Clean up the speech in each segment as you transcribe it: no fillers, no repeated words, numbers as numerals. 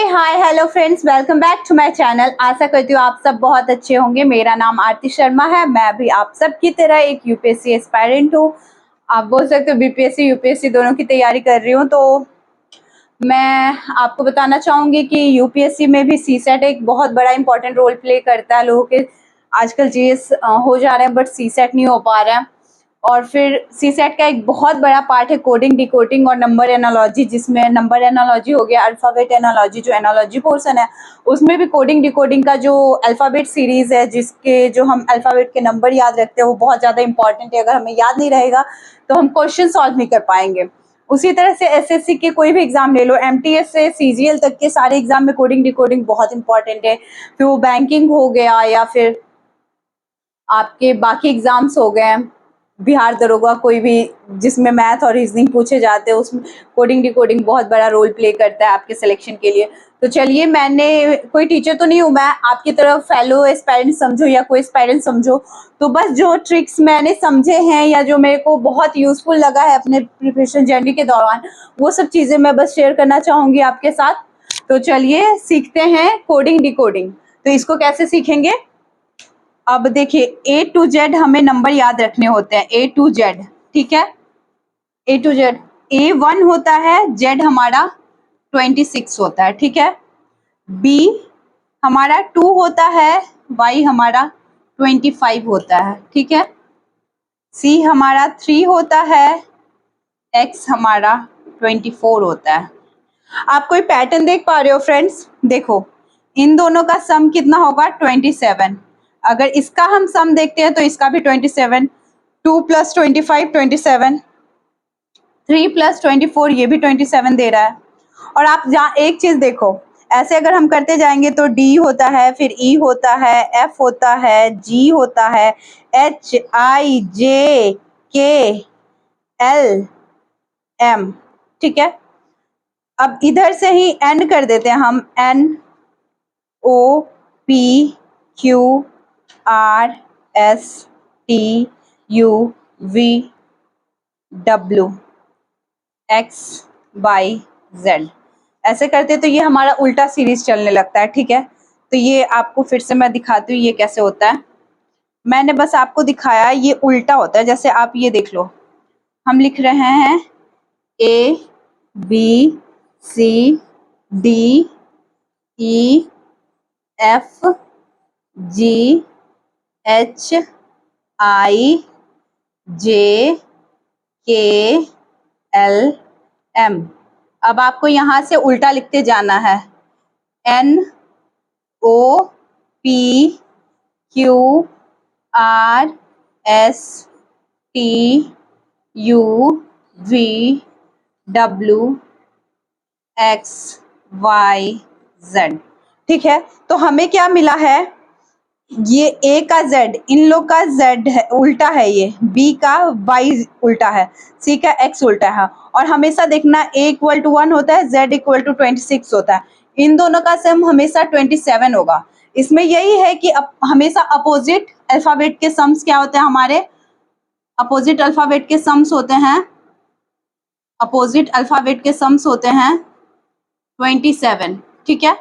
Hi hello friends, welcome back to my channel. आशा करती हूँ आप सब बहुत अच्छे होंगे। मेरा नाम आरती शर्मा है। मैं भी आप सब की तरह एक यूपीएससी एस्पायरेंट हूँ। आप बोल सकते हो बीपीएससी यूपीएससी दोनों की तैयारी कर रही हूँ। तो मैं आपको बताना चाहूँगी कि यूपीएससी में भी सीसेट एक बहुत बड़ा इंपॉर्टेंट रोल प्ले करता है। लोगों के आजकल जीएस हो जा रहे हैं बट सीसेट नहीं हो पा रहा है। और फिर सीसेट का एक बहुत बड़ा पार्ट है कोडिंग, डिकोडिंग और नंबर एनालॉजी, जिसमें नंबर एनालॉजी हो गया, अल्फ़ाबेट एनालॉजी जो एनालॉजी पोर्शन है उसमें भी कोडिंग डिकोडिंग का जो अल्फ़ाबेट सीरीज़ है, जिसके जो हम अल्फ़ाबेट के नंबर याद रखते हैं वो बहुत ज़्यादा इंपॉर्टेंट है। अगर हमें याद नहीं रहेगा तो हम क्वेश्चन सॉल्व नहीं कर पाएंगे। उसी तरह से एसएससी के कोई भी एग्जाम ले लो, एमटीएस से सीजीएल तक के सारे एग्जाम में कोडिंग डिकोडिंग बहुत इंपॉर्टेंट है। फिर वो बैंकिंग हो गया या फिर आपके बाकी एग्जाम्स हो गए, बिहार दरोगा कोई भी जिसमें मैथ और रीजनिंग पूछे जाते हैं, उसमें कोडिंग डिकोडिंग बहुत बड़ा रोल प्ले करता है आपके सिलेक्शन के लिए। तो चलिए, मैंने कोई टीचर तो नहीं हूँ, मैं आपकी तरफ फेलो एस्पायरेंट समझो या कोई एस्पायरेंट समझो, तो बस जो ट्रिक्स मैंने समझे हैं या जो मेरे को बहुत यूजफुल लगा है अपने प्रिपरेशन जर्नी के दौरान, वो सब चीज़ें मैं बस शेयर करना चाहूँगी आपके साथ। तो चलिए सीखते हैं कोडिंग डिकोडिंग। तो इसको कैसे सीखेंगे, अब देखिए ए टू जेड हमें नंबर याद रखने होते हैं, ए टू जेड, ठीक है। ए टू जेड, A1 होता है, जेड हमारा 26 होता है, ठीक है। बी हमारा 2 होता है, वाई हमारा 25 होता है, ठीक है। सी हमारा 3 होता है, एक्स हमारा 24 होता है। आप कोई पैटर्न देख पा रहे हो फ्रेंड्स? देखो इन दोनों का सम कितना होगा, 27। अगर इसका हम सम देखते हैं तो इसका भी 27, 2 + 25 27, 3 + 24 ये भी 27 दे रहा है। और आप जहाँ एक चीज देखो, ऐसे अगर हम करते जाएंगे तो डी होता है, फिर ई होता है, एफ होता है, जी होता है, H I J K L M, ठीक है। अब इधर से ही एंड कर देते हैं हम, N O P Q R S T U V W X Y Z, ऐसे करते तो ये हमारा उल्टा सीरीज चलने लगता है, ठीक है। तो ये आपको फिर से मैं दिखाती हूँ ये कैसे होता है। मैंने बस आपको दिखाया ये उल्टा होता है। जैसे आप ये देख लो, हम लिख रहे हैं A B C D E F G H I J K L M. अब आपको यहाँ से उल्टा लिखते जाना है, N O P Q R S T U V W X Y Z, ठीक है। तो हमें क्या मिला है, ये ए का जेड, इन लोग का जेड है उल्टा है, ये बी का वाई उल्टा है, सी का एक्स उल्टा है। और हमेशा देखना ए = 1 होता है, जेड = 26 होता है। इन दोनों का सम हमेशा 27 होगा। इसमें यही है कि हमेशा अपोजिट अल्फाबेट के सम्स क्या होते हैं, हमारे अपोजिट अल्फाबेट के सम्स होते हैं, अपोजिट अल्फाबेट के सम्स होते हैं 27, ठीक है।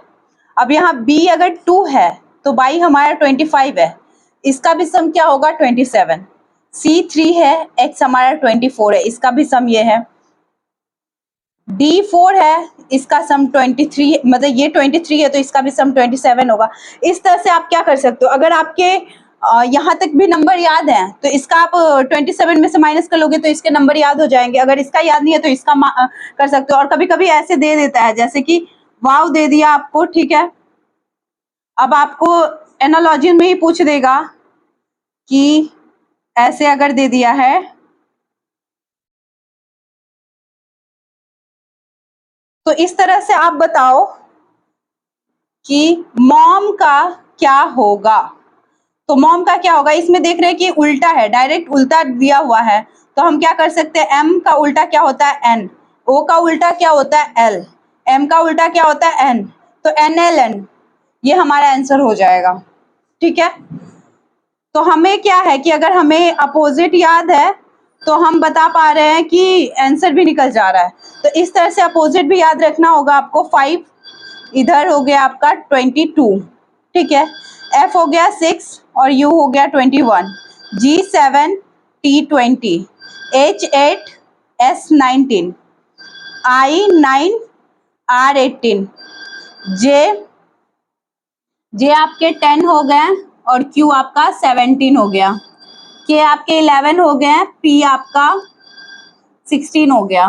अब यहाँ बी अगर 2 है तो बाई हमारा 25 है, इसका भी सम क्या होगा, 27। सी 3 है, एक्स हमारा 24 है, इसका भी सम ये है। डी 4 है, इसका सम 23, मतलब ये 23 है तो इसका भी सम 27 होगा। इस तरह से आप क्या कर सकते हो, अगर आपके यहाँ तक भी नंबर याद है तो इसका आप 27 में से माइनस कर लोगे तो इसके नंबर याद हो जाएंगे। अगर इसका याद नहीं है तो इसका कर सकते हो। और कभी कभी ऐसे दे देता है, जैसे कि वाव दे दिया आपको, ठीक है। अब आपको एनालॉजी में ही पूछ देगा कि ऐसे अगर दे दिया है तो इस तरह से आप बताओ कि मॉम का क्या होगा। तो मॉम का क्या होगा, इसमें देख रहे हैं कि उल्टा है, डायरेक्ट उल्टा दिया हुआ है। तो हम क्या कर सकते हैं, एम का उल्टा क्या होता है, एन। ओ का उल्टा क्या होता है, एल। एम का उल्टा क्या होता है, एन। तो एन एल एन, ये हमारा आंसर हो जाएगा, ठीक है। तो हमें क्या है कि अगर हमें अपोजिट याद है तो हम बता पा रहे हैं कि आंसर भी निकल जा रहा है। तो इस तरह से अपोजिट भी याद रखना होगा आपको। 5 इधर हो गया आपका 22, ठीक है। F हो गया 6 और U हो गया 21, G7 T20, H8 S19, I9 R18, J आपके 10 हो गए और Q आपका 17 हो गया, K आपके 11 हो गए, P आपका 16 हो गया,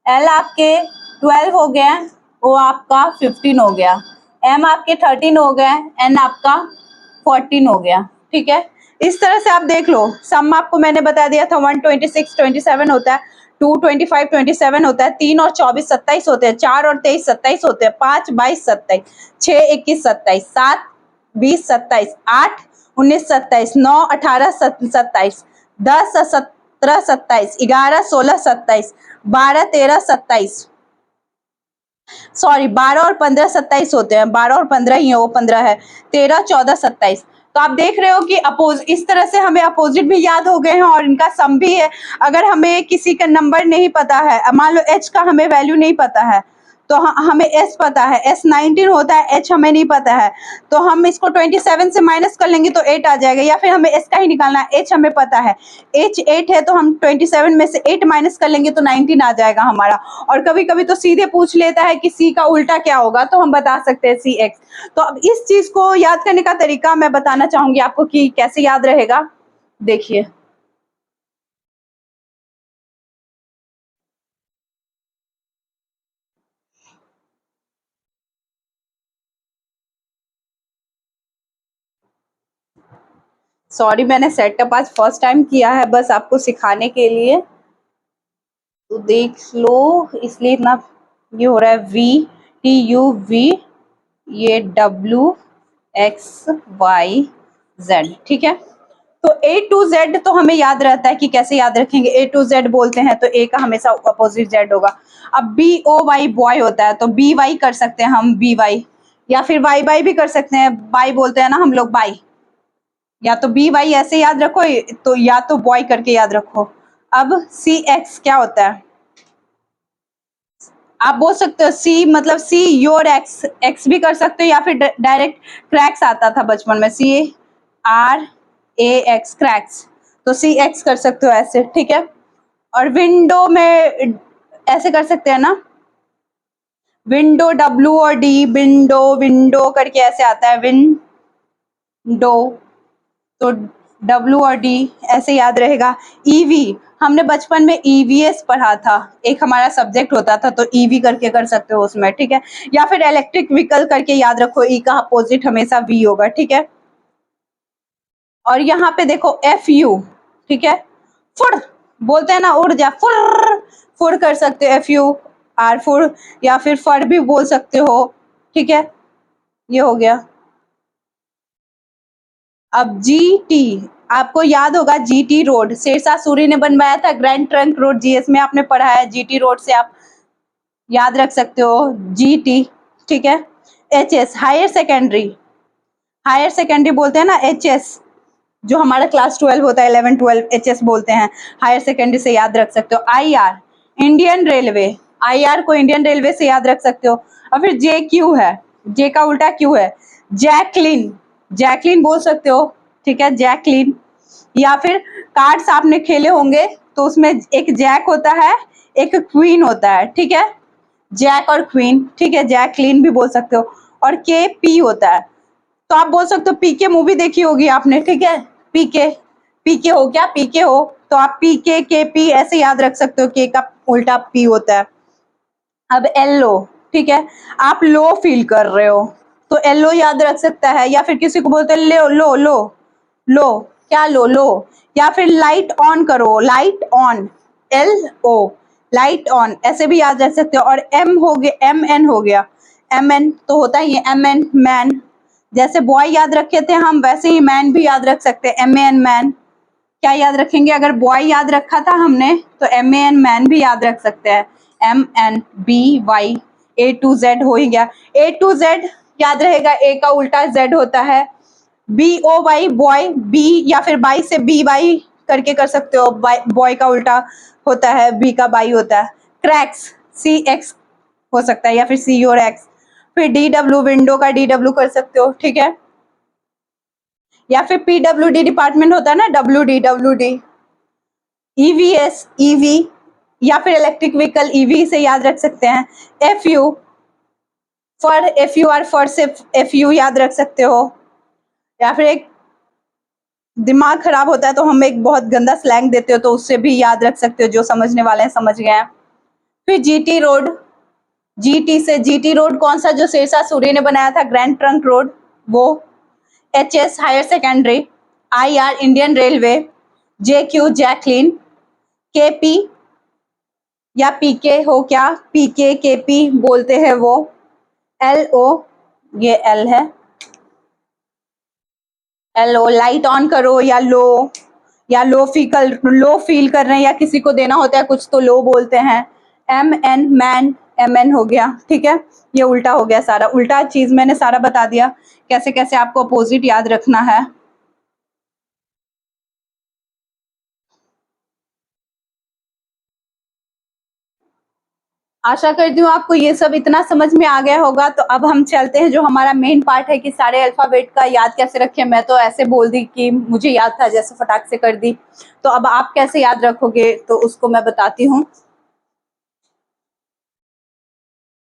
L आपके 12 हो गए, O आपका 15 हो गया, M आपके 13 हो गए, N आपका 14 हो गया, ठीक है। इस तरह से आप देख लो। सम आपको मैंने बता दिया था 126 27 होता है, 2 25 27 होता है, 3 और 24 27 होते हैं, 4 और 23 27 होते हैं, 5 22 27, 6 21 27, 7 20 27, 8 19 27, 9 18 27, 10 17 27, 11 16 27, 12 13 27, सॉरी 12 और 15 27 होते हैं, 12 और 15 ही है, वो 15 है, 13 14 27। तो आप देख रहे हो कि अपोज इस तरह से हमें अपोजिट भी याद हो गए हैं और इनका सम भी है। अगर हमें किसी का नंबर नहीं पता है, मान लो एच का हमें वैल्यू नहीं पता है, तो हमें एस पता है, एस 19 होता है, एच हमें नहीं पता है, तो हम इसको 27 से माइनस कर लेंगे तो 8 आ जाएगा, या फिर हमें एस का ही निकालना है, एच हमें पता है, एच 8 है, तो हम 27 में से 8 माइनस कर लेंगे तो 19 आ जाएगा हमारा। और कभी कभी तो सीधे पूछ लेता है कि सी का उल्टा क्या होगा, तो हम बता सकते हैं सी एक्स। तो अब इस चीज को याद करने का तरीका मैं बताना चाहूंगी आपको कि कैसे याद रहेगा। देखिए, सॉरी मैंने सेटअप आज फर्स्ट टाइम किया है, बस आपको सिखाने के लिए, तो देख लो, इसलिए इतना ये हो रहा है। वी टी यू वी, ये डब्ल्यू एक्स वाई जेड, ठीक है। तो ए टू जेड तो हमें याद रहता है कि कैसे याद रखेंगे, ए टू जेड बोलते हैं तो ए का हमेशा अपोजिट जेड होगा। अब बी ओ वाई बॉय होता है, तो बी वाई कर सकते हैं हम, बी वाई, या फिर वाई बाई भी कर सकते हैं, बाई बोलते हैं ना हम लोग, बाई, या तो बी वाई ऐसे याद रखो, तो या तो बॉय करके याद रखो। अब सी एक्स क्या होता है, आप बोल सकते हो सी मतलब सी योर एक्स, एक्स भी कर सकते हो, या फिर डायरेक्ट क्रैक्स आता था बचपन में, C R A x, cracks, तो सी एक्स कर सकते हो ऐसे, ठीक है। और विंडो में ऐसे कर सकते हैं ना, विंडो डब्ल्यू और डी, विंडो विंडो करके ऐसे आता है, विंडो, तो डब्ल्यू और डी ऐसे याद रहेगा। ईवी, हमने बचपन में ईवीएस पढ़ा था, एक हमारा सब्जेक्ट होता था, तो ईवी करके कर सकते हो उसमें, ठीक है। या फिर इलेक्ट्रिक व्हीकल करके याद रखो, ई का अपोजिट हमेशा वी होगा, ठीक है। और यहाँ पे देखो एफ यू, ठीक है, फुड़ बोलते हैं ना, उड़ जा, फुर, फुड़ कर सकते हो, एफ यू आर, फुड़, या फिर फर भी बोल सकते हो, ठीक है। ये हो गया। अब जी टी, आपको याद होगा जीटी रोड शेरशाह सूरी ने बनवाया था, ग्रैंड ट्रंक रोड, जीएस में आपने पढ़ा है, जीटी रोड से आप याद रख सकते हो जीटी, ठीक है। H S higher secondary, higher secondary बोलते हैं ना, एच एस, जो हमारा क्लास 12 होता है, 11 12 एच एस बोलते हैं, हायर सेकेंडरी से याद रख सकते हो। I R Indian railway, I R को इंडियन रेलवे से याद रख सकते हो। और फिर जे क्यू है, जे का उल्टा क्यू है, जैकलिन, जैकलिन बोल सकते हो, ठीक है, जैकलिन। या फिर कार्ड्स आपने खेले होंगे, तो उसमें एक जैक होता है, एक क्वीन होता है, ठीक है, जैक और क्वीन, ठीक है, जैकलिन भी बोल सकते हो। और के पी होता है, तो आप बोल सकते हो पीके, मूवी देखी होगी आपने, ठीक है, पीके, पीके हो, क्या पीके हो, तो आप पीके के पी ऐसे याद रख सकते हो, के का उल्टा पी होता है। अब एलो, ठीक है, आप लो फील कर रहे हो, तो एलो याद रख सकता है, या फिर किसी को बोलते हैं लो लो लो, लो क्या, लो लो। या फिर लाइट ऑन करो, light on, L O, light on ऐसे भी याद रख सकते हो। और एम हो गया, एम एन हो गया, एम एन तो होता ही है, एम एन मैन, जैसे बॉय याद रखे थे हम, वैसे ही मैन भी याद रख सकते हैं, एम ए एन मैन। क्या याद रखेंगे, अगर बॉय याद रखा था हमने, तो एम ए एन मैन भी याद रख सकते हैं, M N B Y, A to Z हो ही गया, ए टू जेड याद रहेगा, ए का उल्टा जेड होता है, B O Y boy, B या फिर बाई से बी वाई करके कर सकते हो, बॉय का उल्टा होता है, बी का बाई होता है। क्रैक्स सी एक्स हो सकता है, या फिर सी और एक्स। फिर DW विंडो का DW कर सकते हो, ठीक है। या फिर PWD डिपार्टमेंट होता है ना, WD EVS EV, या फिर इलेक्ट्रिक व्हीकल EV से याद रख सकते हैं। FU फॉर से FU याद रख सकते हो। या फिर एक दिमाग खराब होता है तो हम एक बहुत गंदा स्लैंग देते हो तो उससे भी याद रख सकते हो, जो समझने वाले हैं समझ गए हैं। फिर GT रोड, GT रोड कौन सा, जो शेरशाह सूरी ने बनाया था, ग्रैंड ट्रंक रोड, वो। HS higher secondary, IR Indian Railway, JQ Jacqueline, KP या PK हो क्या, PK KP बोलते हैं वो। LO, ये L है, LO लाइट ऑन करो, या लो फील कर रहे हैं, या किसी को देना होता है कुछ तो लो बोलते हैं। MN मैन, MN हो गया, ठीक है। ये उल्टा हो गया, सारा उल्टा चीज मैंने सारा बता दिया, कैसे कैसे आपको अपोजिट याद रखना है। आशा करती हूँ आपको ये सब इतना समझ में आ गया होगा। तो अब हम चलते हैं जो हमारा मेन पार्ट है कि सारे अल्फाबेट का याद कैसे रखें। मैं तो ऐसे बोल दी कि मुझे याद था, जैसे फटाक से कर दी। तो अब आप कैसे याद रखोगे तो उसको मैं बताती हूँ।